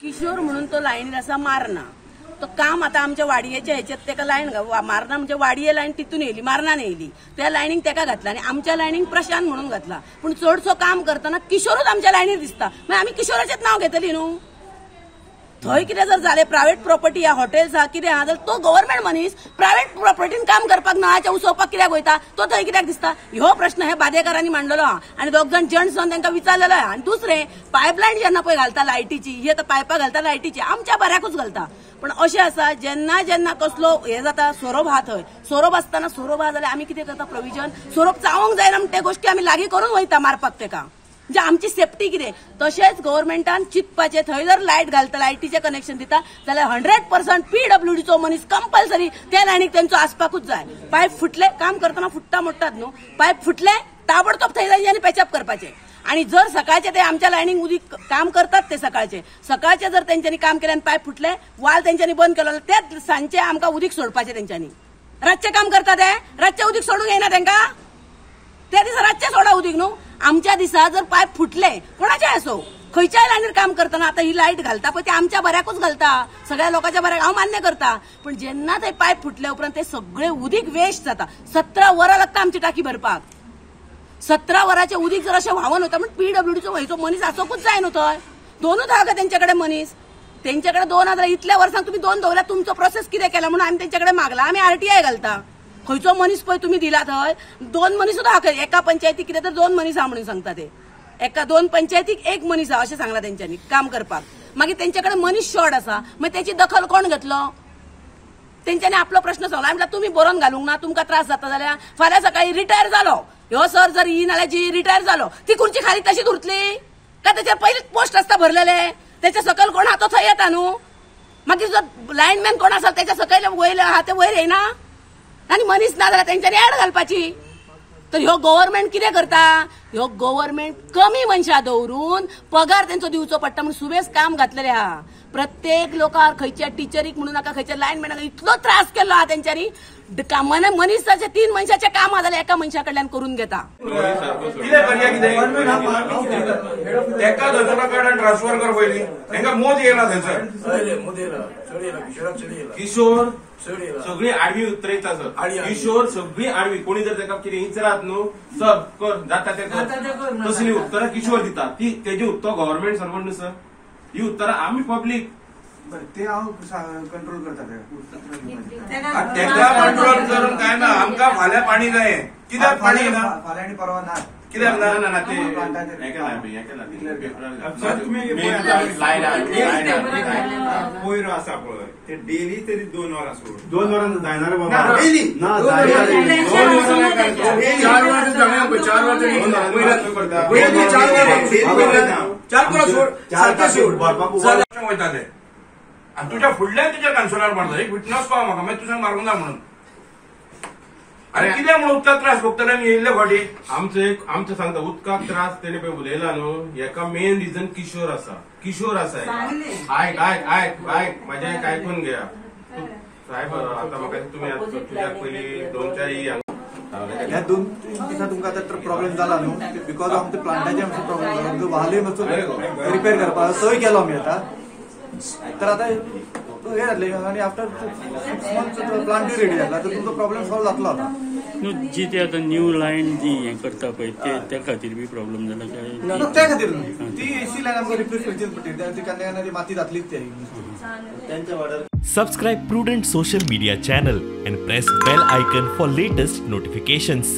किशोर म्हणून तो लाईनीर असा मारना तो काम आता आमच्या वाडयेच्या ह्याच्यात तेका लाईन मारना म्हणजे वाडये लाईन तिथून येयली मारना येयली त्या लाईनीक तेका घातला आणि आमच्या लाईनीक प्रशांत म्हणून घातला पण चडसो काम करताना किशोरच आमच्या लाईनीर दिसता मग आम्ही किशोराचेच नाव घेतली न्हू थंय कितें जर जालें प्रायव्हेट प्रॉपर्टी या हॉटेल्स हा कितें हा जाल्यार तो गव्हर्नमेंट मनीस प्रायव्हेट प्रॉपर्टीन काम करपाक नळाच्या उसोवपाक कित्याक वयता तो थंय कित्याक दिसता ह्यो प्रश्न हे बादेकारांनी मांडलेलो हा आणि दोग जाण जेंट्स जावन तांकां विचारलेलो आहे आणि दुसरें पायपलायन जेन्ना पळय घालता लायटीची ही आतां पायपां घालता लायटीची आमच्या बऱ्याकूच घालता पण अशें आसा जेन्ना जेन्ना कसलो हे जाता सोरोप हा थंय सोरोप आसतना सोरोप हा जाल्यार आमी कितें करता प्रोविजन सोरोप चावोंक जायना म्हणून त्या गोश्टी आमी लागीं करून वयता मारपाक तेका म्हणजे आमची सेफ्टी कितें तशेंच गव्हर्नमेंटान चिंतपाचें थंय जर लायट घालता लायटीचें कनेक्शन दिता जाल्यार 100% PWDचो मनीस कंपल्सरी त्या लायनीक तेंचो आसपाकूच जाय पायप फुटले काम करतना फुट्टा मोडटात न्हू पायप फुटले ताबडतोब थंय जाय पॅचअप करपाचें आणि जर सकाळचे ते आमच्या लायनीक उदीक काम करतात ते सकाळचे जर तेंच्यांनी काम केलें आनी पायप फुटले वाल तेंच्यांनी बंद केलो तेच सांजचे आमकां उदीक सोडपाचें तेंच्यांनी रातचें काम करता ते रातचें उदीक सोडूंक येना तेंकां त्या दिसा रातचें सोडा उदीक न्हू आमच्या दिसा जर पायप फुटले कोणाचे असो खंयच्याय लायनीर काम करताना आता ही लायट घालता पण ते आमच्या बऱ्याकूच घालता सगळ्या लोकांच्या बऱ्याक हांव मान्य करता पण जेन्ना ते पायप फुटले उपरांत ते सगळे उदीक वेस्ट जाता 17 वरां लागता आमची टाकी भरपाक 17 वरांचे उदीक जर अशें व्हांवून वता पण PWDचो वयचो मनीस आसोकूच जाय न्हू थंय दोनूच आहा का तेंच्याकडे मनीस तेंच्याकडे 2 हजार इतल्या वर्सांक तुम्ही 2 दवरल्या तुमचो प्रोसेस कितें केला म्हणून आमी तेंच्याकडे मागला आमी RTI घालता खंयचो मनीस पळय तुम्ही दिला थंय 2 मनीस सुद्दां आहा एका पंचायतीक कितें तर 2 मनीस आहा म्हणून सांगता ते एका 2 पंचायतीक 1 मनीस आहा अशें सांगला तेंच्यांनी काम करपाक मागीर तेंच्याकडे मनीस शॉर्ट आसा मागीर त्याची दखल कोण घेतलो तेंच्यांनी आपलो प्रश्न सांगला आमी तुमी बरोवन घालूंक ना तुमकां त्रास जाता जाल्यार फाल्यां सकाळी रिटायर जालो ह्यो सर जर ही नाल्यार जी रिटायर जालो ती खुर्ची खाली तशीच उरतली का त्याच्या पयलीच पोस्ट आसता भरलेले त्याच्या सकयल कोण आहा तो थंय येता न्हू मागीर जर लायनमॅन कोण आसा त्याच्या सकयल वयर आहा ते वयर येना आणि मनीस ना जाल्यार तेंच्यांनी ऍड घालपाची तर ह्यो गव्हर्नमेंट कितें करता ह्यो गव्हर्नमेंट कमी मनशां दवरून पगार तेंचो दिवचो पडटा म्हणून सुबेज काम घातलेले आहा प्रत्येक लोकांक खंयच्या टिचरीक म्हणून नाका खंयच्या लायनमॅनाक इतलो त्रास केलो आहा तेंच्यांनी मनीसाचे 3 मनशाचे काम आहा जाल्यार एका मनशा कडल्यान करून घेता ट्रान्सफर कर पयली तांकां मोद येयला थंयसर किशोर सगळी आडवी उतरयता सर किशोर सगळी आडवी कोणी जर ताका कितें विचारात न्हू सर कर जाता ते तसली उत्तरां किशोर दिता ती तेजी उत्तर गव्हर्नमेंट सर्वंट न्हू सर ही उत्तरां आमी पब्लीक ते हांव कंट्रोल करता तेका कंट्रोल करून काय ना आमकां फाल्यां पाणी जाय कित्याक पाणी ना फाल्यां आनी परवा ना कित्याक ना ते पयर आसा पळय ते डेली तरी 2 वरां सोड 2 वरां जायना बाबा डेली ना 4 वरां सोड वयता ते आणि तुझ्या फुडल्यान तुझ्या कन्सोलार मारता एक विटनस पाव म्हाका मागीर तुझ्या मारूंक ना म्हणून अरे कित्याक म्हणून उदकाक त्रास भोगतल्यानी येयल्ले फाटी आमचे सांगता उदकाक त्रास तेणे पळय उलयला न्हू हेका मेन रिजन किशोर आसा आयक म्हाजें आयकून घेया साहेब आता म्हाका तुमी तुज्याक पयलीं 2-4 ह्या 2 दिसा तुमकां आतां प्रॉब्लेम जाला न्हू बिकॉज ऑफ द प्लांटाचे आमचो प्रॉब्लेम जाला तो वालय मातसो रिपेर करपाक थंय गेलो आमी आतां तर आतां हे जातले आणि आफ्टर 6 मंथ्स प्लांटूय रेडी जाला तर तुमचो प्रॉब्लेम सॉल्व जातलो आता जी ते आता न्यू लायन जी हे करता पळय त्या खातीर बी प्रॉब्लेम जाला काय त्या खातीर ती एसी लायन आमकां रिप्लेस करची पडटली ती केन्ना केन्ना ती माती जातलीच ती त्यांच्या order Subscribe Prudent social media channel and press bell icon for latest notifications.